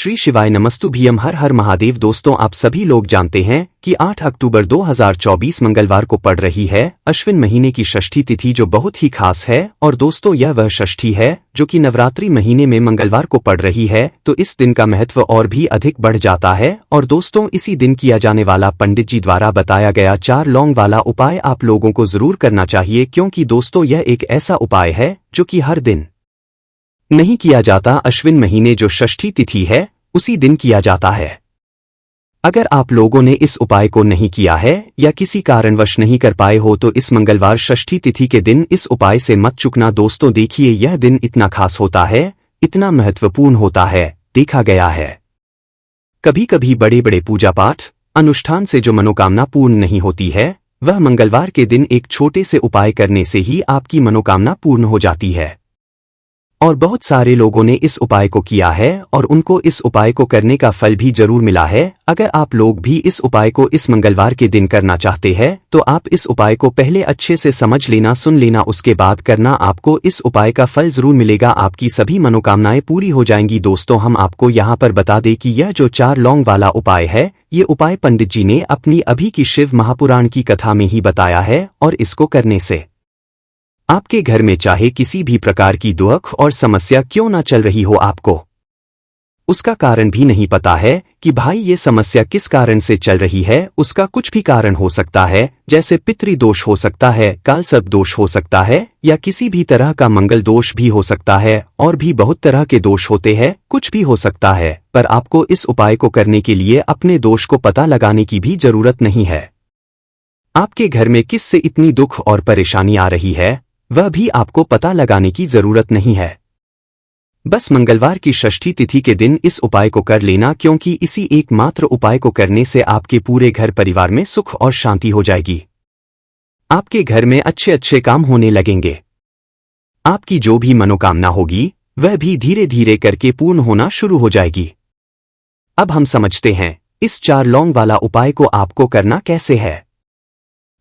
श्री शिवाय नमस्तुभ्यम हर हर महादेव। दोस्तों, आप सभी लोग जानते हैं कि 8 अक्टूबर 2024 मंगलवार को पड़ रही है अश्विन महीने की षष्ठी तिथि, जो बहुत ही खास है। और दोस्तों, यह वह षष्ठी है जो कि नवरात्रि महीने में मंगलवार को पड़ रही है, तो इस दिन का महत्व और भी अधिक बढ़ जाता है। और दोस्तों, इसी दिन किया जाने वाला पंडित जी द्वारा बताया गया 4 लौंग वाला उपाय आप लोगों को जरूर करना चाहिए, क्योंकि दोस्तों यह एक ऐसा उपाय है जो कि हर दिन नहीं किया जाता। अश्विन महीने जो षष्ठी तिथि है उसी दिन किया जाता है। अगर आप लोगों ने इस उपाय को नहीं किया है या किसी कारणवश नहीं कर पाए हो, तो इस मंगलवार षष्ठी तिथि के दिन इस उपाय से मत चूकना। दोस्तों देखिए, यह दिन इतना खास होता है, इतना महत्वपूर्ण होता है। देखा गया है कभी कभी बड़े बड़े पूजा पाठ अनुष्ठान से जो मनोकामना पूर्ण नहीं होती है, वह मंगलवार के दिन एक छोटे से उपाय करने से ही आपकी मनोकामना पूर्ण हो जाती है। और बहुत सारे लोगों ने इस उपाय को किया है और उनको इस उपाय को करने का फल भी जरूर मिला है। अगर आप लोग भी इस उपाय को इस मंगलवार के दिन करना चाहते हैं, तो आप इस उपाय को पहले अच्छे से समझ लेना, सुन लेना, उसके बाद करना। आपको इस उपाय का फल जरूर मिलेगा, आपकी सभी मनोकामनाएं पूरी हो जाएंगी। दोस्तों, हम आपको यहाँ पर बता दें कि यह जो 4 लौंग वाला उपाय है, ये उपाय पंडित जी ने अपनी अभी की शिव महापुराण की कथा में ही बताया है। और इसको करने से आपके घर में चाहे किसी भी प्रकार की दुख और समस्या क्यों ना चल रही हो, आपको उसका कारण भी नहीं पता है कि भाई ये समस्या किस कारण से चल रही है। उसका कुछ भी कारण हो सकता है, जैसे पितृदोष हो सकता है, कालसर्प दोष हो सकता है, या किसी भी तरह का मंगल दोष भी हो सकता है। और भी बहुत तरह के दोष होते हैं, कुछ भी हो सकता है। पर आपको इस उपाय को करने के लिए अपने दोष को पता लगाने की भी जरूरत नहीं है। आपके घर में किससे इतनी दुख और परेशानी आ रही है, वह भी आपको पता लगाने की जरूरत नहीं है। बस मंगलवार की षष्ठी तिथि के दिन इस उपाय को कर लेना, क्योंकि इसी एकमात्र उपाय को करने से आपके पूरे घर परिवार में सुख और शांति हो जाएगी। आपके घर में अच्छे अच्छे काम होने लगेंगे। आपकी जो भी मनोकामना होगी वह भी धीरे धीरे करके पूर्ण होना शुरू हो जाएगी। अब हम समझते हैं इस 4 लौंग वाला उपाय को आपको करना कैसे है,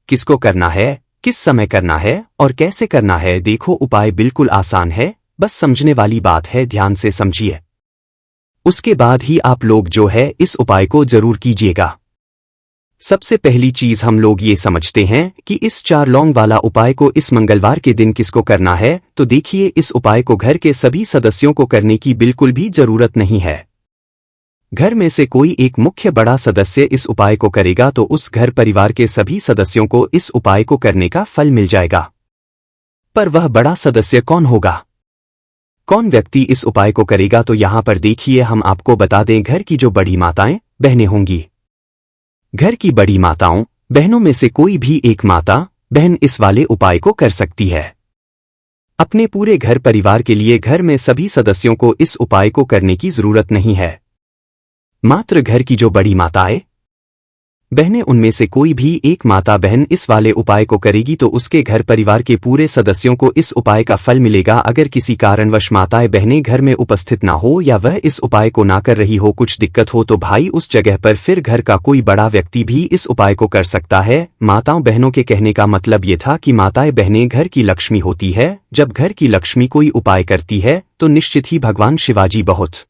किसको करना है, किस समय करना है और कैसे करना है। देखो, उपाय बिल्कुल आसान है, बस समझने वाली बात है, ध्यान से समझिए। उसके बाद ही आप लोग जो है इस उपाय को जरूर कीजिएगा। सबसे पहली चीज हम लोग ये समझते हैं कि इस 4 लौंग वाला उपाय को इस मंगलवार के दिन किसको करना है। तो देखिए, इस उपाय को घर के सभी सदस्यों को करने की बिल्कुल भी जरूरत नहीं है। घर में से कोई एक मुख्य बड़ा सदस्य इस उपाय को करेगा तो उस घर परिवार के सभी सदस्यों को इस उपाय को करने का फल मिल जाएगा। पर वह बड़ा सदस्य कौन होगा, कौन व्यक्ति इस उपाय को करेगा? तो यहां पर देखिए, हम आपको बता दें, घर की जो बड़ी माताएं बहनें होंगी, घर की बड़ी माताओं बहनों में से कोई भी एक माता बहन इस वाले उपाय को कर सकती है। अपने पूरे घर परिवार के लिए घर में सभी सदस्यों को इस उपाय को करने की जरूरत नहीं है। मात्र घर की जो बड़ी माताएं बहनें, उनमें से कोई भी एक माता बहन इस वाले उपाय को करेगी तो उसके घर परिवार के पूरे सदस्यों को इस उपाय का फल मिलेगा। अगर किसी कारणवश माताएं बहनें घर में उपस्थित ना हो या वह इस उपाय को ना कर रही हो, कुछ दिक्कत हो, तो भाई उस जगह पर फिर घर का कोई बड़ा व्यक्ति भी इस उपाय को कर सकता है। माताओं बहनों के कहने का मतलब ये था कि माताएं बहनें घर की लक्ष्मी होती है। जब घर की लक्ष्मी कोई उपाय करती है तो निश्चित ही भगवान शिवाजी बहुत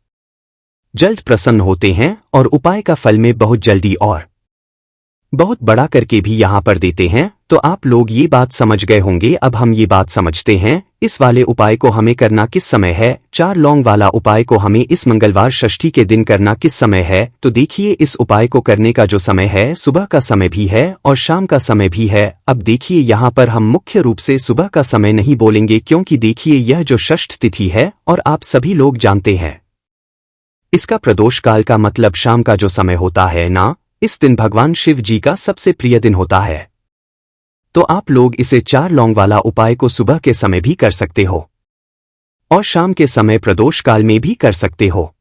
जल्द प्रसन्न होते हैं और उपाय का फल में बहुत जल्दी और बहुत बड़ा करके भी यहां पर देते हैं। तो आप लोग ये बात समझ गए होंगे। अब हम ये बात समझते हैं इस वाले उपाय को हमें करना किस समय है। 4 लौंग वाला उपाय को हमें इस मंगलवार षष्ठी के दिन करना किस समय है। तो देखिए, इस उपाय को करने का जो समय है, सुबह का समय भी है और शाम का समय भी है। अब देखिए, यहाँ पर हम मुख्य रूप से सुबह का समय नहीं बोलेंगे, क्योंकि देखिए यह जो षष्ठ तिथि है और आप सभी लोग जानते हैं इसका प्रदोष काल का मतलब शाम का जो समय होता है ना, इस दिन भगवान शिव जी का सबसे प्रिय दिन होता है। तो आप लोग इसे 4 लौंग वाला उपाय को सुबह के समय भी कर सकते हो और शाम के समय प्रदोष काल में भी कर सकते हो।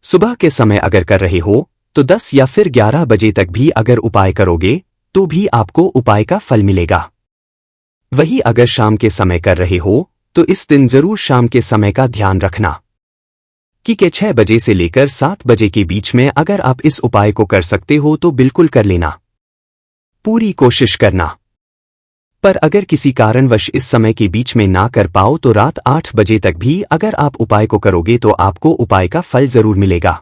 सुबह के समय अगर कर रहे हो तो 10 या फिर 11 बजे तक भी अगर उपाय करोगे तो भी आपको उपाय का फल मिलेगा। वही अगर शाम के समय कर रहे हो तो इस दिन जरूर शाम के समय का ध्यान रखना कि 6 बजे से लेकर 7 बजे के बीच में अगर आप इस उपाय को कर सकते हो तो बिल्कुल कर लेना, पूरी कोशिश करना। पर अगर किसी कारणवश इस समय के बीच में ना कर पाओ तो रात 8 बजे तक भी अगर आप उपाय को करोगे तो आपको उपाय का फल जरूर मिलेगा।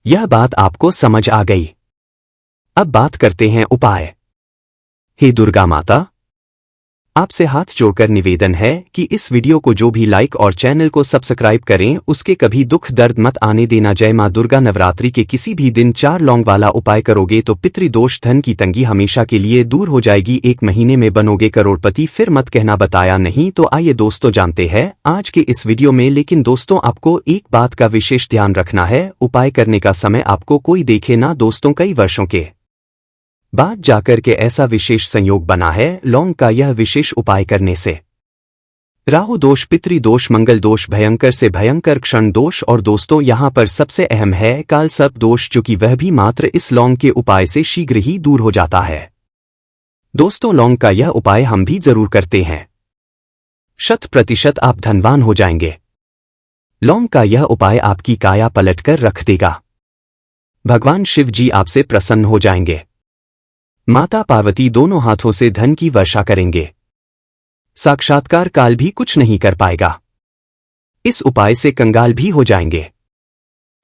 यह बात आपको समझ आ गई। अब बात करते हैं उपाय। हे दुर्गा माता, आपसे हाथ जोड़कर निवेदन है कि इस वीडियो को जो भी लाइक और चैनल को सब्सक्राइब करें उसके कभी दुख दर्द मत आने देना। जय मां दुर्गा। नवरात्रि के किसी भी दिन 4 लौंग वाला उपाय करोगे तो पितृदोष धन की तंगी हमेशा के लिए दूर हो जाएगी। 1 महीने में बनोगे करोड़पति। फिर मत कहना बताया नहीं। तो आइए दोस्तों जानते हैं आज के इस वीडियो में। लेकिन दोस्तों आपको एक बात का विशेष ध्यान रखना है, उपाय करने का समय आपको कोई देखे ना। दोस्तों कई वर्षों के बाद जाकर के ऐसा विशेष संयोग बना है लौंग का यह विशेष उपाय करने से। राहु दोष, पितृदोष, मंगल दोष, भयंकर से भयंकर क्षण दोष और दोस्तों यहां पर सबसे अहम है काल सर्प दोष, जो कि वह भी मात्र इस लौंग के उपाय से शीघ्र ही दूर हो जाता है। दोस्तों लौंग का यह उपाय हम भी जरूर करते हैं, 100% आप धनवान हो जाएंगे। लौंग का यह उपाय आपकी काया पलटकर रख देगा। भगवान शिव जी आपसे प्रसन्न हो जाएंगे। माता पार्वती दोनों हाथों से धन की वर्षा करेंगे। साक्षात्कार काल भी कुछ नहीं कर पाएगा। इस उपाय से कंगाल भी हो जाएंगे।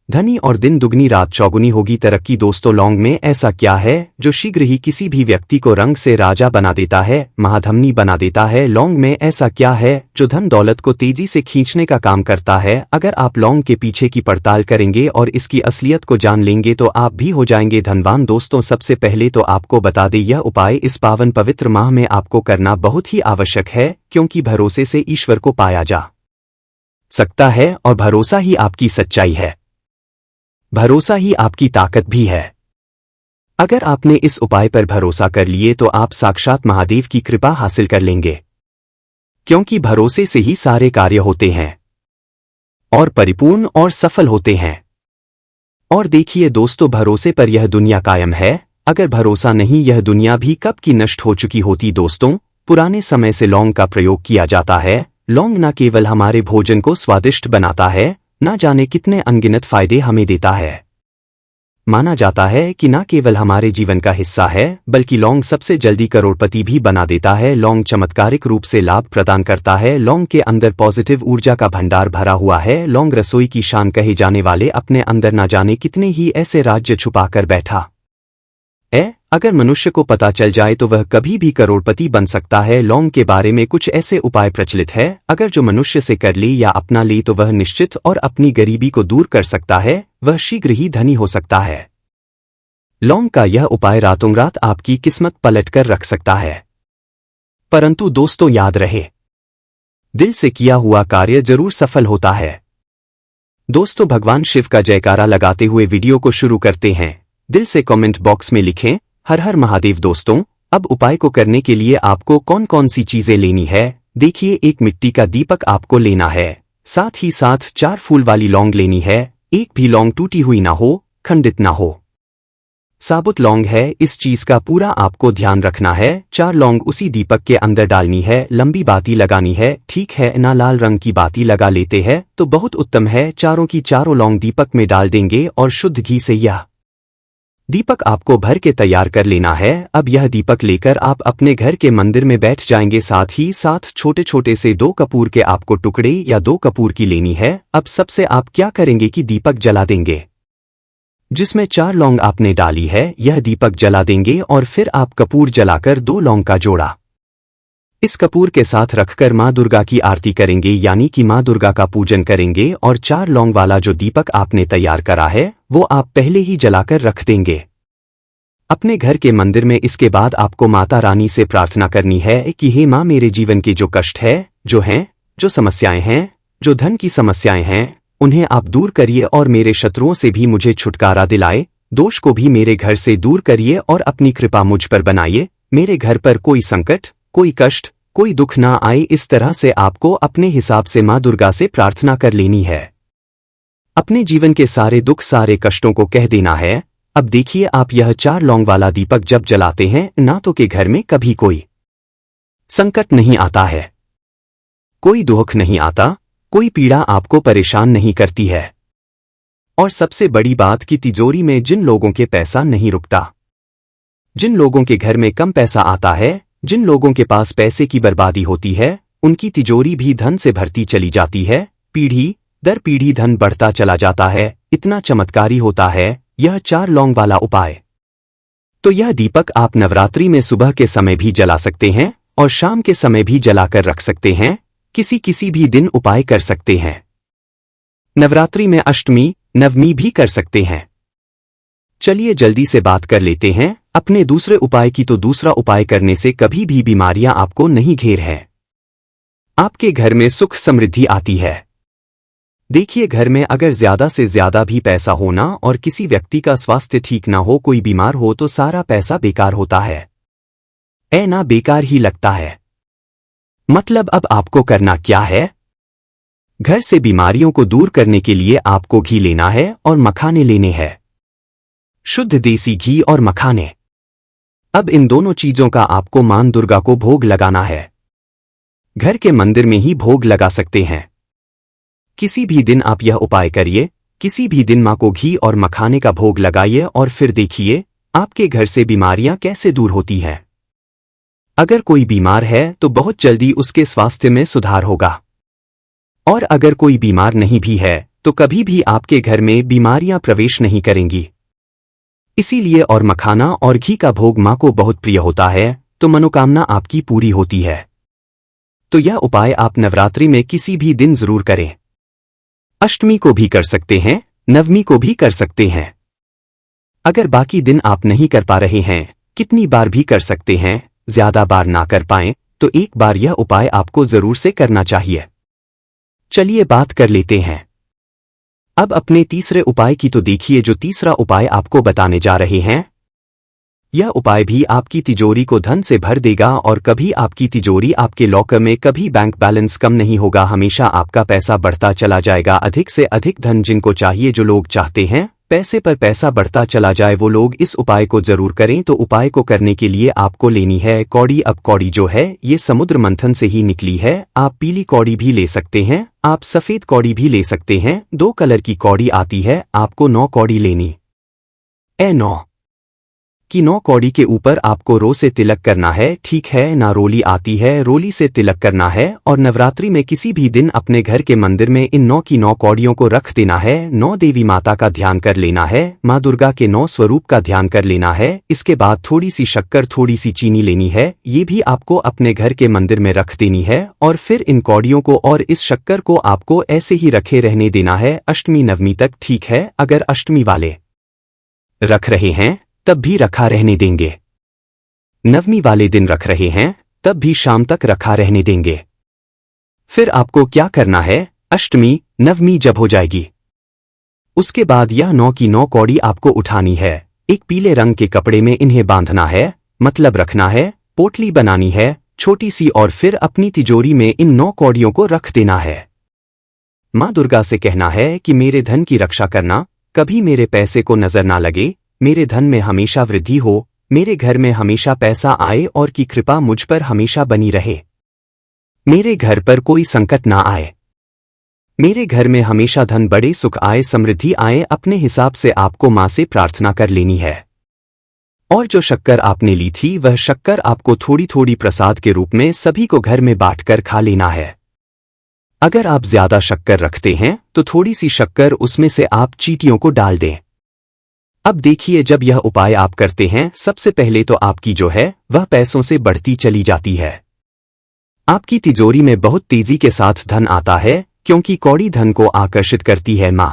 धनी और दिन दुगनी रात चौगुनी होगी तरक्की। दोस्तों लौंग में ऐसा क्या है जो शीघ्र ही किसी भी व्यक्ति को रंग से राजा बना देता है, महाधमनी बना देता है। लौंग में ऐसा क्या है जो धन दौलत को तेजी से खींचने का काम करता है। अगर आप लौंग के पीछे की पड़ताल करेंगे और इसकी असलियत को जान लेंगे तो आप भी हो जाएंगे धनवान। दोस्तों सबसे पहले तो आपको बता दें यह उपाय इस पावन पवित्र माह में आपको करना बहुत ही आवश्यक है, क्योंकि भरोसे से ईश्वर को पाया जा सकता है और भरोसा ही आपकी सच्चाई है, भरोसा ही आपकी ताकत भी है। अगर आपने इस उपाय पर भरोसा कर लिए तो आप साक्षात महादेव की कृपा हासिल कर लेंगे, क्योंकि भरोसे से ही सारे कार्य होते हैं और परिपूर्ण और सफल होते हैं। और देखिए दोस्तों भरोसे पर यह दुनिया कायम है, अगर भरोसा नहीं यह दुनिया भी कब की नष्ट हो चुकी होती। दोस्तों पुराने समय से लौंग का प्रयोग किया जाता है। लौंग न केवल हमारे भोजन को स्वादिष्ट बनाता है, ना जाने कितने अनगिनत फायदे हमें देता है। माना जाता है कि ना केवल हमारे जीवन का हिस्सा है बल्कि लौंग सबसे जल्दी करोड़पति भी बना देता है। लौंग चमत्कारिक रूप से लाभ प्रदान करता है। लौंग के अंदर पॉजिटिव ऊर्जा का भंडार भरा हुआ है। लौंग रसोई की शान कहे जाने वाले अपने अंदर ना जाने कितने ही ऐसे राज्य छुपाकर बैठा है। अगर मनुष्य को पता चल जाए तो वह कभी भी करोड़पति बन सकता है। लौंग के बारे में कुछ ऐसे उपाय प्रचलित है, अगर जो मनुष्य से कर ले या अपना ले तो वह निश्चित और अपनी गरीबी को दूर कर सकता है, वह शीघ्र ही धनी हो सकता है। लौंग का यह उपाय रातों रात आपकी किस्मत पलटकर रख सकता है। परंतु दोस्तों याद रहे, दिल से किया हुआ कार्य जरूर सफल होता है। दोस्तों भगवान शिव का जयकारा लगाते हुए वीडियो को शुरू करते हैं। दिल से कमेंट बॉक्स में लिखें हर हर महादेव। दोस्तों अब उपाय को करने के लिए आपको कौन कौन सी चीजें लेनी है देखिए। एक मिट्टी का दीपक आपको लेना है, साथ ही साथ 4 फूल वाली लौंग लेनी है। एक भी लौंग टूटी हुई ना हो, खंडित ना हो, साबुत लौंग है, इस चीज का पूरा आपको ध्यान रखना है। 4 लौंग उसी दीपक के अंदर डालनी है, लंबी बाती लगानी है। ठीक है ना, लाल रंग की बाती लगा लेते हैं तो बहुत उत्तम है। चारों की चारों लौंग दीपक में डाल देंगे और शुद्ध घी से यह दीपक आपको भर के तैयार कर लेना है। अब यह दीपक लेकर आप अपने घर के मंदिर में बैठ जाएंगे। साथ ही साथ छोटे छोटे से 2 कपूर के आपको टुकड़े या 2 कपूर की लेनी है। अब सबसे आप क्या करेंगे कि दीपक जला देंगे, जिसमें 4 लौंग आपने डाली है यह दीपक जला देंगे और फिर आप कपूर जलाकर 2 लौंग का जोड़ा इस कपूर के साथ रखकर मां दुर्गा की आरती करेंगे, यानी कि मां दुर्गा का पूजन करेंगे। और 4 लौंग वाला जो दीपक आपने तैयार करा है वो आप पहले ही जलाकर रख देंगे अपने घर के मंदिर में। इसके बाद आपको माता रानी से प्रार्थना करनी है कि हे मां, मेरे जीवन के जो कष्ट है, जो समस्याएं हैं, जो धन की समस्याएं हैं, उन्हें आप दूर करिए और मेरे शत्रुओं से भी मुझे छुटकारा दिलाए। दोष को भी मेरे घर से दूर करिए और अपनी कृपा मुझ पर बनाइए। मेरे घर पर कोई संकट, कोई कष्ट, कोई दुख ना आए। इस तरह से आपको अपने हिसाब से मां दुर्गा से प्रार्थना कर लेनी है। अपने जीवन के सारे दुख, सारे कष्टों को कह देना है। अब देखिए आप यह 4 लौंग वाला दीपक जब जलाते हैं ना तो के घर में कभी कोई संकट नहीं आता है, कोई दुख नहीं आता, कोई पीड़ा आपको परेशान नहीं करती है। और सबसे बड़ी बात कि तिजोरी में जिन लोगों के पैसा नहीं रुकता, जिन लोगों के घर में कम पैसा आता है, जिन लोगों के पास पैसे की बर्बादी होती है उनकी तिजोरी भी धन से भरती चली जाती है, पीढ़ी दर पीढ़ी धन बढ़ता चला जाता है। इतना चमत्कारी होता है यह 4 लौंग वाला उपाय। तो यह दीपक आप नवरात्रि में सुबह के समय भी जला सकते हैं और शाम के समय भी जलाकर रख सकते हैं। किसी भी दिन उपाय कर सकते हैं। नवरात्रि में अष्टमी नवमी भी कर सकते हैं। चलिए जल्दी से बात कर लेते हैं अपने दूसरे उपाय की। तो दूसरा उपाय करने से कभी भी बीमारियां आपको नहीं घेर है। आपके घर में सुख समृद्धि आती है। देखिए, घर में अगर ज्यादा से ज्यादा भी पैसा होना और किसी व्यक्ति का स्वास्थ्य ठीक ना हो, कोई बीमार हो, तो सारा पैसा बेकार होता है ना, बेकार ही लगता है। मतलब अब आपको करना क्या है? घर से बीमारियों को दूर करने के लिए आपको घी लेना है और मखाने लेने हैं। शुद्ध देसी घी और मखाने। अब इन दोनों चीजों का आपको मां दुर्गा को भोग लगाना है। घर के मंदिर में ही भोग लगा सकते हैं। किसी भी दिन आप यह उपाय करिए। किसी भी दिन मां को घी और मखाने का भोग लगाइए और फिर देखिए आपके घर से बीमारियां कैसे दूर होती हैं। अगर कोई बीमार है तो बहुत जल्दी उसके स्वास्थ्य में सुधार होगा, और अगर कोई बीमार नहीं भी है तो कभी भी आपके घर में बीमारियां प्रवेश नहीं करेंगी। इसीलिए और मखाना और घी का भोग मां को बहुत प्रिय होता है, तो मनोकामना आपकी पूरी होती है। तो यह उपाय आप नवरात्रि में किसी भी दिन जरूर करें। अष्टमी को भी कर सकते हैं, नवमी को भी कर सकते हैं। अगर बाकी दिन आप नहीं कर पा रहे हैं, कितनी बार भी कर सकते हैं। ज्यादा बार ना कर पाएं तो एक बार यह उपाय आपको जरूर से करना चाहिए। चलिए बात कर लेते हैं अब अपने तीसरे उपाय की। तो देखिए, जो तीसरा उपाय आपको बताने जा रहे हैं, यह उपाय भी आपकी तिजोरी को धन से भर देगा और कभी आपकी तिजोरी, आपके लॉकर में कभी बैंक बैलेंस कम नहीं होगा। हमेशा आपका पैसा बढ़ता चला जाएगा। अधिक से अधिक धन जिनको चाहिए, जो लोग चाहते हैं पैसे पर पैसा बढ़ता चला जाए, वो लोग इस उपाय को जरूर करें। तो उपाय को करने के लिए आपको लेनी है कौड़ी। अब कौड़ी जो है ये समुद्र मंथन से ही निकली है। आप पीली कौड़ी भी ले सकते हैं, आप सफेद कौड़ी भी ले सकते हैं। 2 कलर की कौड़ी आती है। आपको 9 कौड़ी लेनी 9 की 9 कौड़ी के ऊपर आपको रो से तिलक करना है, ठीक है ना। रोली आती है, रोली से तिलक करना है। और नवरात्रि में किसी भी दिन अपने घर के मंदिर में इन 9 की 9 कौड़ियों को रख देना है। 9 देवी माता का ध्यान कर लेना है, माँ दुर्गा के 9 स्वरूप का ध्यान कर लेना है। इसके बाद थोड़ी सी शक्कर, थोड़ी सी चीनी लेनी है, ये भी आपको अपने घर के मंदिर में रख देनी है। और फिर इन कौड़ियों को और इस शक्कर को आपको ऐसे ही रखे रहने देना है अष्टमी नवमी तक, ठीक है। अगर अष्टमी वाले रख रहे हैं तब भी रखा रहने देंगे। नवमी वाले दिन रख रहे हैं तब भी शाम तक रखा रहने देंगे। फिर आपको क्या करना है, अष्टमी नवमी जब हो जाएगी, उसके बाद यह 9 की 9 कौड़ी आपको उठानी है। एक पीले रंग के कपड़े में इन्हें बांधना है, मतलब रखना है। पोटली बनानी है छोटी सी, और फिर अपनी तिजोरी में इन 9 कौड़ियों को रख देना है। माँ दुर्गा से कहना है कि मेरे धन की रक्षा करना, कभी मेरे पैसे को नजर ना लगे, मेरे धन में हमेशा वृद्धि हो, मेरे घर में हमेशा पैसा आए और की कृपा मुझ पर हमेशा बनी रहे, मेरे घर पर कोई संकट ना आए, मेरे घर में हमेशा धन बढ़े, सुख आए, समृद्धि आए। अपने हिसाब से आपको मां से प्रार्थना कर लेनी है। और जो शक्कर आपने ली थी वह शक्कर आपको थोड़ी थोड़ी प्रसाद के रूप में सभी को घर में बांटकर खा लेना है। अगर आप ज्यादा शक्कर रखते हैं तो थोड़ी सी शक्कर उसमें से आप चींटियों को डाल दें। अब देखिए, जब यह उपाय आप करते हैं, सबसे पहले तो आपकी जो है वह पैसों से बढ़ती चली जाती है। आपकी तिजोरी में बहुत तेजी के साथ धन आता है, क्योंकि कौड़ी धन को आकर्षित करती है, मां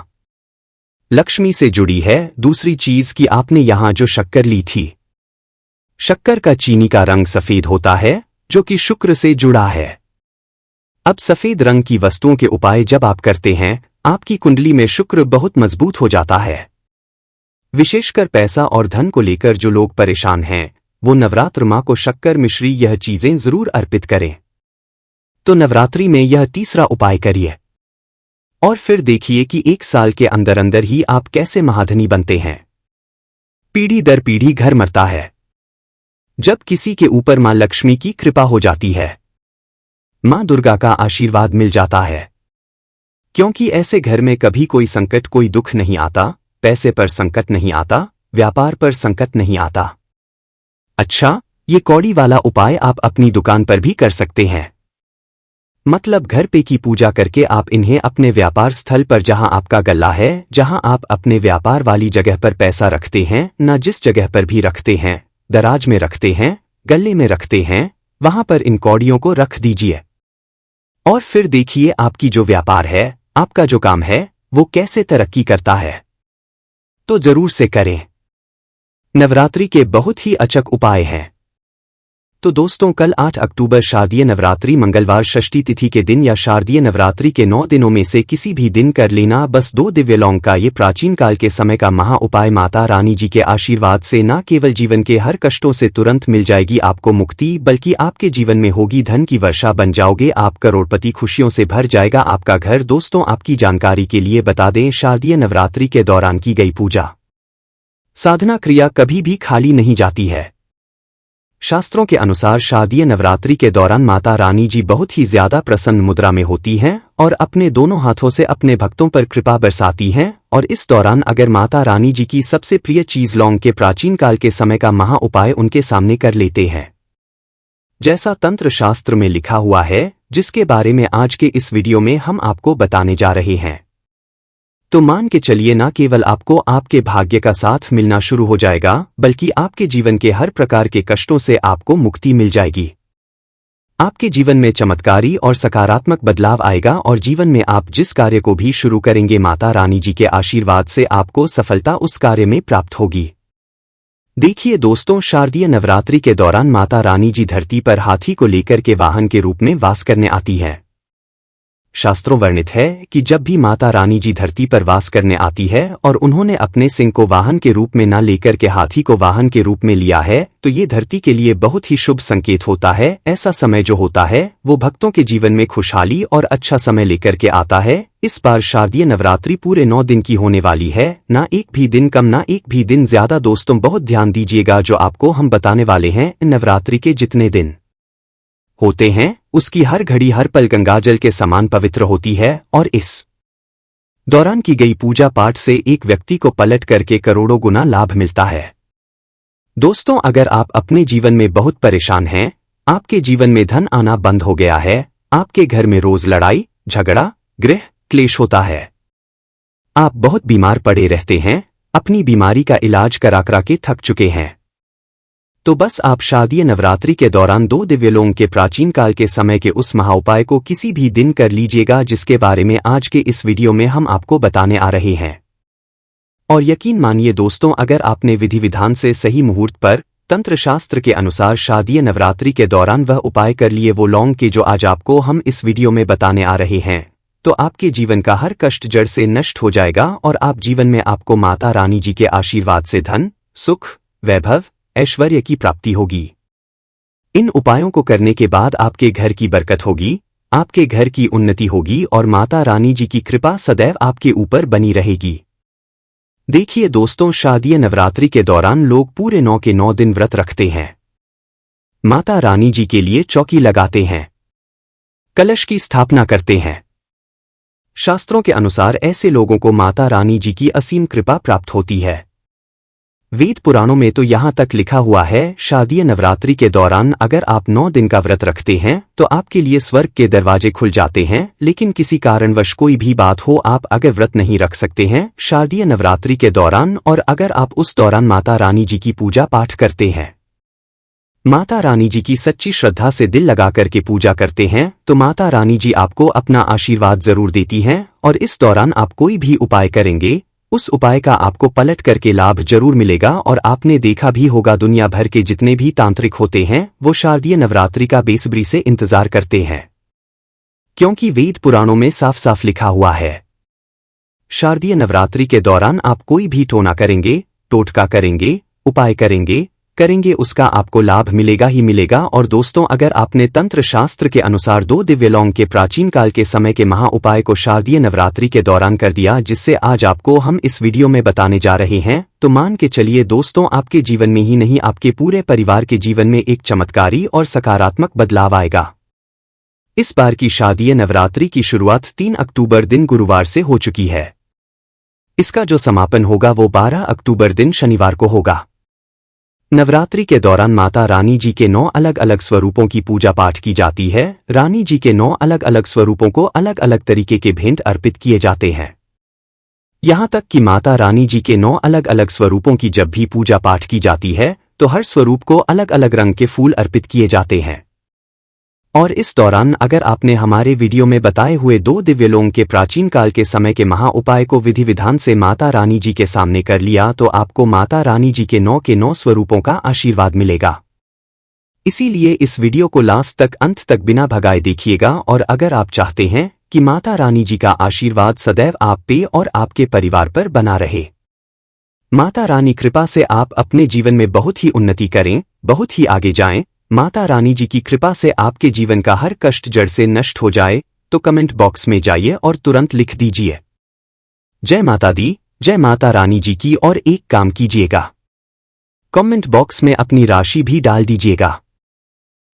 लक्ष्मी से जुड़ी है। दूसरी चीज कि आपने यहां जो शक्कर ली थी, शक्कर का चीनी का रंग सफेद होता है, जो कि शुक्र से जुड़ा है। अब सफेद रंग की वस्तुओं के उपाय जब आप करते हैं, आपकी कुंडली में शुक्र बहुत मजबूत हो जाता है। विशेषकर पैसा और धन को लेकर जो लोग परेशान हैं, वो नवरात्र मां को शक्कर, मिश्री यह चीजें जरूर अर्पित करें। तो नवरात्रि में यह तीसरा उपाय करिए और फिर देखिए कि 1 साल के अंदर अंदर ही आप कैसे महाधनी बनते हैं। पीढ़ी दर पीढ़ी घर मरता है जब किसी के ऊपर मां लक्ष्मी की कृपा हो जाती है, मां दुर्गा का आशीर्वाद मिल जाता है। क्योंकि ऐसे घर में कभी कोई संकट, कोई दुख नहीं आता। पैसे पर संकट नहीं आता, व्यापार पर संकट नहीं आता। अच्छा, ये कौड़ी वाला उपाय आप अपनी दुकान पर भी कर सकते हैं। मतलब घर पे की पूजा करके आप इन्हें अपने व्यापार स्थल पर, जहां आपका गल्ला है, जहां आप अपने व्यापार वाली जगह पर पैसा रखते हैं, ना जिस जगह पर भी रखते हैं, दराज में रखते हैं, गले में रखते हैं, वहां पर इन कौड़ियों को रख दीजिए। और फिर देखिए आपकी जो व्यापार है, आपका जो काम है, वो कैसे तरक्की करता है। तो जरूर से करें। नवरात्रि के बहुत ही अचक उपाय हैं। तो दोस्तों, कल 8 अक्टूबर शारदीय नवरात्रि मंगलवार षष्ठी तिथि के दिन या शारदीय नवरात्रि के 9 दिनों में से किसी भी दिन कर लेना बस 2 दिव्य लौंग का ये प्राचीन काल के समय का महा उपाय माता रानी जी के आशीर्वाद से न केवल जीवन के हर कष्टों से तुरंत मिल जाएगी आपको मुक्ति, बल्कि आपके जीवन में होगी धन की वर्षा, बन जाओगे आप करोड़पति, खुशियों से भर जाएगा आपका घर। दोस्तों, आपकी जानकारी के लिए बता दें, शारदीय नवरात्रि के दौरान की गई पूजा साधना क्रिया कभी भी खाली नहीं जाती है। शास्त्रों के अनुसार शारदीय नवरात्रि के दौरान माता रानी जी बहुत ही ज्यादा प्रसन्न मुद्रा में होती हैं और अपने दोनों हाथों से अपने भक्तों पर कृपा बरसाती हैं। और इस दौरान अगर माता रानी जी की सबसे प्रिय चीज लौंग के प्राचीन काल के समय का महा उपाय उनके सामने कर लेते हैं, जैसा तंत्र शास्त्र में लिखा हुआ है, जिसके बारे में आज के इस वीडियो में हम आपको बताने जा रहे हैं, तो मान के चलिए न केवल आपको आपके भाग्य का साथ मिलना शुरू हो जाएगा, बल्कि आपके जीवन के हर प्रकार के कष्टों से आपको मुक्ति मिल जाएगी। आपके जीवन में चमत्कारी और सकारात्मक बदलाव आएगा और जीवन में आप जिस कार्य को भी शुरू करेंगे, माता रानी जी के आशीर्वाद से आपको सफलता उस कार्य में प्राप्त होगी। देखिए दोस्तों, शारदीय नवरात्रि के दौरान माता रानी जी धरती पर हाथी को लेकर के वाहन के रूप में वास करने आती है। शास्त्रों वर्णित है कि जब भी माता रानी जी धरती पर वास करने आती है और उन्होंने अपने सिंह को वाहन के रूप में न लेकर के हाथी को वाहन के रूप में लिया है, तो ये धरती के लिए बहुत ही शुभ संकेत होता है। ऐसा समय जो होता है वो भक्तों के जीवन में खुशहाली और अच्छा समय लेकर के आता है। इस बार शारदीय नवरात्रि पूरे 9 दिन की होने वाली है, ना एक भी दिन कम, ना एक भी दिन ज्यादा। दोस्तों, बहुत ध्यान दीजिएगा, जो आपको हम बताने वाले हैं, नवरात्रि के जितने दिन होते हैं उसकी हर घड़ी हर पल गंगाजल के समान पवित्र होती है और इस दौरान की गई पूजा पाठ से एक व्यक्ति को पलट करके करोड़ों गुना लाभ मिलता है। दोस्तों, अगर आप अपने जीवन में बहुत परेशान हैं, आपके जीवन में धन आना बंद हो गया है, आपके घर में रोज लड़ाई झगड़ा गृह क्लेश होता है, आप बहुत बीमार पड़े रहते हैं, अपनी बीमारी का इलाज करा करा के थक चुके हैं, तो बस आप शारदीय नवरात्रि के दौरान 2 दिव्य लौंग के प्राचीन काल के समय के उस महाउपाय को किसी भी दिन कर लीजिएगा, जिसके बारे में आज के इस वीडियो में हम आपको बताने आ रहे हैं। और यकीन मानिए दोस्तों, अगर आपने विधि विधान से सही मुहूर्त पर तंत्र शास्त्र के अनुसार शारदीय नवरात्रि के दौरान वह उपाय कर लिए, वो लौंग के जो आज आपको हम इस वीडियो में बताने आ रहे हैं, तो आपके जीवन का हर कष्ट जड़ से नष्ट हो जाएगा और आप जीवन में आपको माता रानी जी के आशीर्वाद से धन, सुख, वैभव, ऐश्वर्य की प्राप्ति होगी। इन उपायों को करने के बाद आपके घर की बरकत होगी, आपके घर की उन्नति होगी और माता रानी जी की कृपा सदैव आपके ऊपर बनी रहेगी। देखिए दोस्तों, शारदीय नवरात्रि के दौरान लोग पूरे 9 के 9 दिन व्रत रखते हैं, माता रानी जी के लिए चौकी लगाते हैं, कलश की स्थापना करते हैं। शास्त्रों के अनुसार ऐसे लोगों को माता रानी जी की असीम कृपा प्राप्त होती है। वेद पुराणों में तो यहाँ तक लिखा हुआ है, शारदीय नवरात्रि के दौरान अगर आप 9 दिन का व्रत रखते हैं तो आपके लिए स्वर्ग के दरवाजे खुल जाते हैं। लेकिन किसी कारणवश कोई भी बात हो, आप अगर व्रत नहीं रख सकते हैं शारदीय नवरात्रि के दौरान, और अगर आप उस दौरान माता रानी जी की पूजा पाठ करते हैं, माता रानी जी की सच्ची श्रद्धा से दिल लगा करके पूजा करते हैं, तो माता रानी जी आपको अपना आशीर्वाद जरूर देती हैं। और इस दौरान आप कोई भी उपाय करेंगे, उस उपाय का आपको पलट करके लाभ जरूर मिलेगा। और आपने देखा भी होगा, दुनिया भर के जितने भी तांत्रिक होते हैं वो शारदीय नवरात्रि का बेसब्री से इंतजार करते हैं, क्योंकि वेद पुराणों में साफ साफ लिखा हुआ है, शारदीय नवरात्रि के दौरान आप कोई भी टोना करेंगे, टोटका करेंगे, उपाय करेंगे, उसका आपको लाभ मिलेगा ही मिलेगा। और दोस्तों, अगर आपने तंत्र शास्त्र के अनुसार 2 दिव्य लौंग के प्राचीन काल के समय के महा उपाय को शारदीय नवरात्रि के दौरान कर दिया, जिससे आज आपको हम इस वीडियो में बताने जा रहे हैं, तो मान के चलिए दोस्तों, आपके जीवन में ही नहीं, आपके पूरे परिवार के जीवन में एक चमत्कारी और सकारात्मक बदलाव आएगा। इस बार की शारदीय नवरात्रि की शुरुआत 3 अक्टूबर दिन गुरुवार से हो चुकी है। इसका जो समापन होगा वो 12 अक्टूबर दिन शनिवार को होगा। नवरात्रि के दौरान माता रानी जी के 9 अलग अलग स्वरूपों की पूजा पाठ की जाती है। रानी जी के 9 अलग अलग स्वरूपों को अलग अलग तरीके के भेंट अर्पित किए जाते हैं। यहाँ तक कि माता रानी जी के 9 अलग अलग स्वरूपों की जब भी पूजा पाठ की जाती है तो हर स्वरूप को अलग अलग रंग के फूल अर्पित किए जाते हैं। और इस दौरान अगर आपने हमारे वीडियो में बताए हुए 2 दिव्यलोक के प्राचीन काल के समय के महा उपाय को विधि विधान से माता रानी जी के सामने कर लिया तो आपको माता रानी जी के 9 स्वरूपों का आशीर्वाद मिलेगा। इसीलिए इस वीडियो को लास्ट तक अंत तक बिना भगाए देखिएगा। और अगर आप चाहते हैं कि माता रानी जी का आशीर्वाद सदैव आप पे और आपके परिवार पर बना रहे, माता रानी कृपा से आप अपने जीवन में बहुत ही उन्नति करें, बहुत ही आगे जाएं, माता रानी जी की कृपा से आपके जीवन का हर कष्ट जड़ से नष्ट हो जाए, तो कमेंट बॉक्स में जाइए और तुरंत लिख दीजिए जय माता दी, जय माता रानी जी की। और एक काम कीजिएगा, कमेंट बॉक्स में अपनी राशि भी डाल दीजिएगा।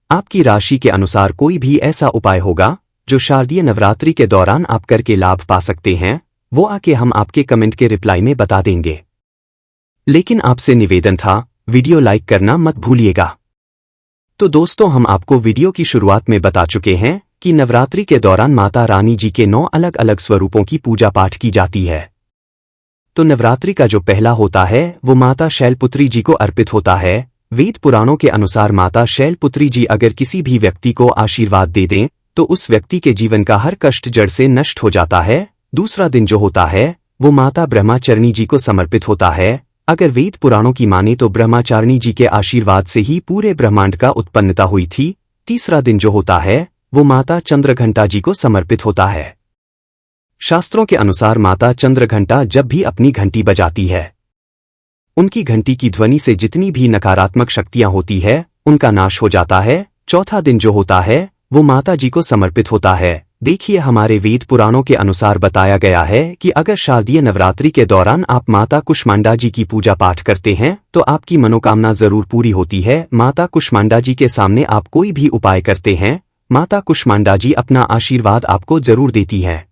आपकी राशि के अनुसार कोई भी ऐसा उपाय होगा जो शारदीय नवरात्रि के दौरान आप करके लाभ पा सकते हैं, वो आके हम आपके कमेंट के रिप्लाई में बता देंगे। लेकिन आपसे निवेदन था, वीडियो लाइक करना मत भूलिएगा। तो दोस्तों, हम आपको वीडियो की शुरुआत में बता चुके हैं कि नवरात्रि के दौरान माता रानी जी के 9 अलग अलग स्वरूपों की पूजा पाठ की जाती है। तो नवरात्रि का जो पहला होता है वो माता शैलपुत्री जी को अर्पित होता है। वेद पुराणों के अनुसार माता शैलपुत्री जी अगर किसी भी व्यक्ति को आशीर्वाद दे दें तो उस व्यक्ति के जीवन का हर कष्ट जड़ से नष्ट हो जाता है। दूसरा दिन जो होता है वो माता ब्रह्मचारिणी जी को समर्पित होता है। अगर वेद पुराणों की माने तो ब्रह्मचारिणी जी के आशीर्वाद से ही पूरे ब्रह्मांड का उत्पन्नता हुई थी। तीसरा दिन जो होता है वो माता चंद्रघंटा जी को समर्पित होता है। शास्त्रों के अनुसार माता चंद्रघंटा जब भी अपनी घंटी बजाती है, उनकी घंटी की ध्वनि से जितनी भी नकारात्मक शक्तियां होती है उनका नाश हो जाता है। चौथा दिन जो होता है वो माता जी को समर्पित होता है। देखिए, हमारे वेद पुराणों के अनुसार बताया गया है कि अगर शारदीय नवरात्रि के दौरान आप माता कुष्मांडा जी की पूजा पाठ करते हैं तो आपकी मनोकामना जरूर पूरी होती है। माता कुष्मांडा जी के सामने आप कोई भी उपाय करते हैं, माता कुष्मांडा जी अपना आशीर्वाद आपको जरूर देती है।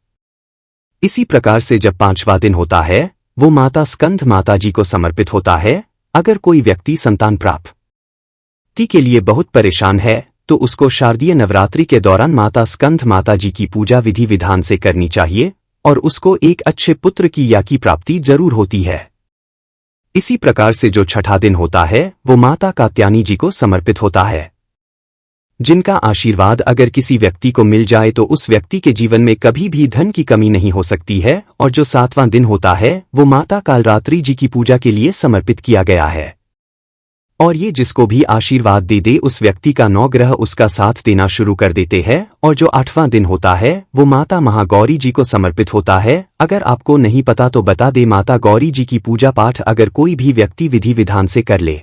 इसी प्रकार से जब 5वां दिन होता है वो माता स्कंध माता जी को समर्पित होता है। अगर कोई व्यक्ति संतान प्राप्ति के लिए बहुत परेशान है तो उसको शारदीय नवरात्रि के दौरान माता स्कंध माता जी की पूजा विधि विधान से करनी चाहिए और उसको एक अच्छे पुत्र की या की प्राप्ति जरूर होती है। इसी प्रकार से जो 6वां दिन होता है वो माता कात्यायनी जी को समर्पित होता है, जिनका आशीर्वाद अगर किसी व्यक्ति को मिल जाए तो उस व्यक्ति के जीवन में कभी भी धन की कमी नहीं हो सकती है। और जो 7वां दिन होता है वो माता कालरात्रि जी की पूजा के लिए समर्पित किया गया है। और ये जिसको भी आशीर्वाद दे दे उस व्यक्ति का 9 ग्रह उसका साथ देना शुरू कर देते हैं। और जो 8वां दिन होता है वो माता महागौरी जी को समर्पित होता है। अगर आपको नहीं पता तो बता दे, माता गौरी जी की पूजा पाठ अगर कोई भी व्यक्ति विधि विधान से कर ले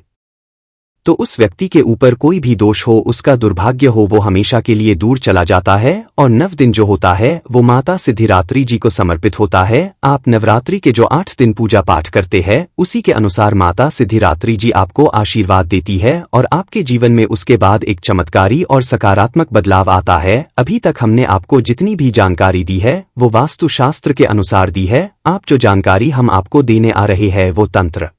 तो उस व्यक्ति के ऊपर कोई भी दोष हो, उसका दुर्भाग्य हो, वो हमेशा के लिए दूर चला जाता है। और 9 दिन जो होता है वो माता सिद्धिरात्रि जी को समर्पित होता है। आप नवरात्रि के जो 8 दिन पूजा पाठ करते हैं उसी के अनुसार माता सिद्धिरात्रि जी आपको आशीर्वाद देती है और आपके जीवन में उसके बाद एक चमत्कारी और सकारात्मक बदलाव आता है। अभी तक हमने आपको जितनी भी जानकारी दी है वो वास्तु शास्त्र के अनुसार दी है। आप जो जानकारी हम आपको देने आ रहे हैं वो तंत्र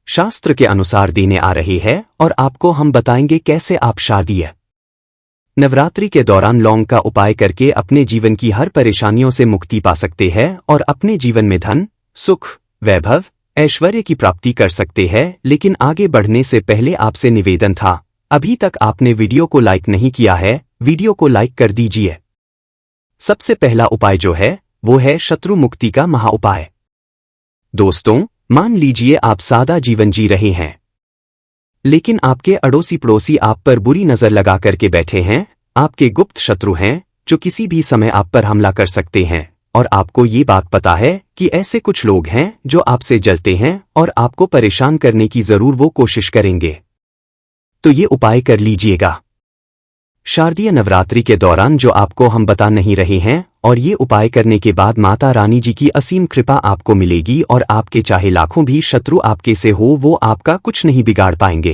शास्त्र के अनुसार देने आ रही है और आपको हम बताएंगे कैसे आप शारदीय नवरात्रि के दौरान लौंग का उपाय करके अपने जीवन की हर परेशानियों से मुक्ति पा सकते हैं और अपने जीवन में धन, सुख, वैभव, ऐश्वर्य की प्राप्ति कर सकते हैं। लेकिन आगे बढ़ने से पहले आपसे निवेदन था, अभी तक आपने वीडियो को लाइक नहीं किया है, वीडियो को लाइक कर दीजिए। सबसे पहला उपाय जो है वो है शत्रु मुक्ति का महा उपाय। दोस्तों, मान लीजिए आप सादा जीवन जी रहे हैं लेकिन आपके अड़ोसी पड़ोसी आप पर बुरी नजर लगा करके बैठे हैं। आपके गुप्त शत्रु हैं जो किसी भी समय आप पर हमला कर सकते हैं और आपको ये बात पता है कि ऐसे कुछ लोग हैं जो आपसे जलते हैं और आपको परेशान करने की जरूर वो कोशिश करेंगे। तो ये उपाय कर लीजिएगा शारदीय नवरात्रि के दौरान जो आपको हम बता नहीं रहे हैं। और ये उपाय करने के बाद माता रानी जी की असीम कृपा आपको मिलेगी और आपके चाहे लाखों भी शत्रु आपके से हो वो आपका कुछ नहीं बिगाड़ पाएंगे,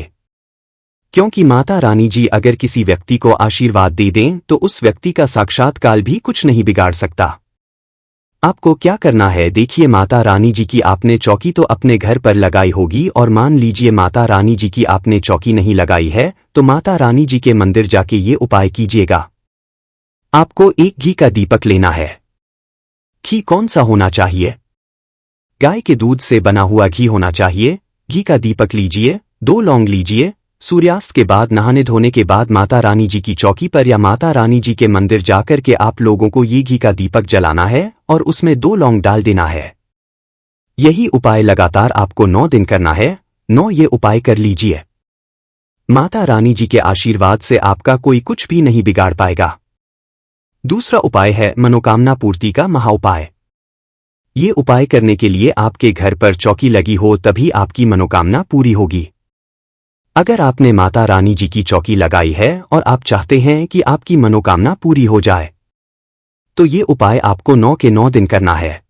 क्योंकि माता रानी जी अगर किसी व्यक्ति को आशीर्वाद दे दें तो उस व्यक्ति का साक्षात काल भी कुछ नहीं बिगाड़ सकता। आपको क्या करना है, देखिए माता रानी जी की आपने चौकी तो अपने घर पर लगाई होगी, और मान लीजिए माता रानी जी की आपने चौकी नहीं लगाई है, तो माता रानी जी के मंदिर जाके ये उपाय कीजिएगा। आपको एक घी का दीपक लेना है। घी कौन सा होना चाहिए? गाय के दूध से बना हुआ घी होना चाहिए। घी का दीपक लीजिए, 2 लौंग लीजिए। सूर्यास्त के बाद नहाने धोने के बाद माता रानी जी की चौकी पर या माता रानी जी के मंदिर जाकर के आप लोगों को ये घी का दीपक जलाना है और उसमें 2 लौंग डाल देना है। यही उपाय लगातार आपको 9 दिन करना है। 9 ये उपाय कर लीजिए। माता रानी जी के आशीर्वाद से आपका कोई कुछ भी नहीं बिगाड़ पाएगा। दूसरा उपाय है मनोकामना पूर्ति का महाउपाय। ये उपाय करने के लिए आपके घर पर चौकी लगी हो तभी आपकी मनोकामना पूरी होगी। अगर आपने माता रानी जी की चौकी लगाई है और आप चाहते हैं कि आपकी मनोकामना पूरी हो जाए, तो ये उपाय आपको 9 के 9 दिन करना है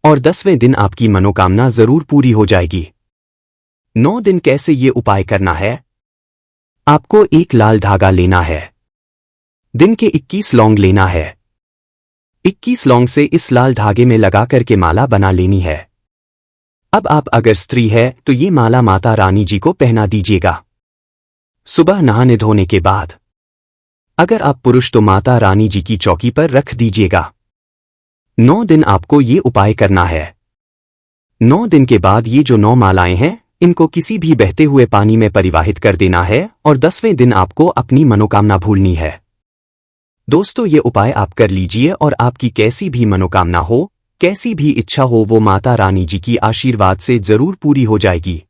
और 10वें दिन आपकी मनोकामना जरूर पूरी हो जाएगी। 9 दिन कैसे ये उपाय करना है? आपको एक लाल धागा लेना है। दिन के 21 लौंग लेना है। 21 लौंग से इस लाल धागे में लगा करके माला बना लेनी है। अब आप अगर स्त्री है तो ये माला माता रानी जी को पहना दीजिएगा सुबह नहाने धोने के बाद। अगर आप पुरुष तो माता रानी जी की चौकी पर रख दीजिएगा। 9 दिन आपको ये उपाय करना है। 9 दिन के बाद ये जो 9 मालाएं हैं इनको किसी भी बहते हुए पानी में परिवाहित कर देना है और 10वें दिन आपको अपनी मनोकामना भूलनी है। दोस्तों, ये उपाय आप कर लीजिए और आपकी कैसी भी मनोकामना हो, कैसी भी इच्छा हो, वो माता रानी जी की आशीर्वाद से जरूर पूरी हो जाएगी।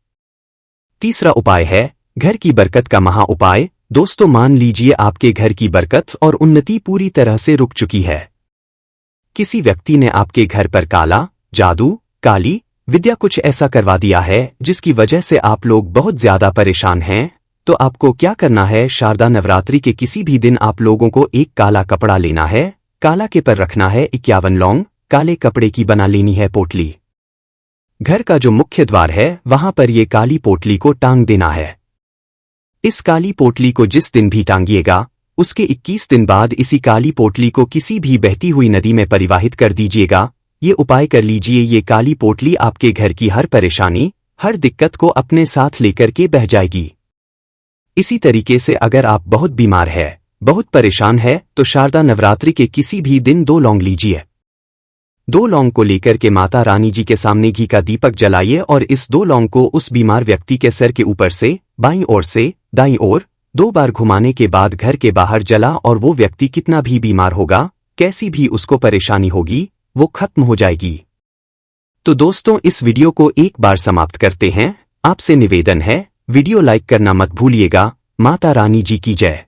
तीसरा उपाय है घर की बरकत का महा उपाय। दोस्तों, मान लीजिए आपके घर की बरकत और उन्नति पूरी तरह से रुक चुकी है। किसी व्यक्ति ने आपके घर पर काला जादू, काली विद्या कुछ ऐसा करवा दिया है जिसकी वजह से आप लोग बहुत ज्यादा परेशान हैं। तो आपको क्या करना है, शारदा नवरात्रि के किसी भी दिन आप लोगों को एक काला कपड़ा लेना है। काला के पर रखना है 51 लौंग। काले कपड़े की बना लेनी है पोटली। घर का जो मुख्य द्वार है वहां पर ये काली पोटली को टांग देना है। इस काली पोटली को जिस दिन भी टांगिएगा उसके 21 दिन बाद इसी काली पोटली को किसी भी बहती हुई नदी में परिवाहित कर दीजिएगा। ये उपाय कर लीजिए। ये काली पोटली आपके घर की हर परेशानी, हर दिक्कत को अपने साथ लेकर के बह जाएगी। इसी तरीके से अगर आप बहुत बीमार है, बहुत परेशान है, तो शारदा नवरात्रि के किसी भी दिन 2 लौंग लीजिए। 2 लौंग को लेकर के माता रानी जी के सामने घी का दीपक जलाइए और इस 2 लौंग को उस बीमार व्यक्ति के सर के ऊपर से बाईं ओर से दाईं ओर 2 बार घुमाने के बाद घर के बाहर जला और वो व्यक्ति कितना भी बीमार होगा, कैसी भी उसको परेशानी होगी, वो खत्म हो जाएगी। तो दोस्तों, इस वीडियो को एक बार समाप्त करते हैं। आपसे निवेदन है वीडियो लाइक करना मत भूलिएगा। माता रानी जी की जय।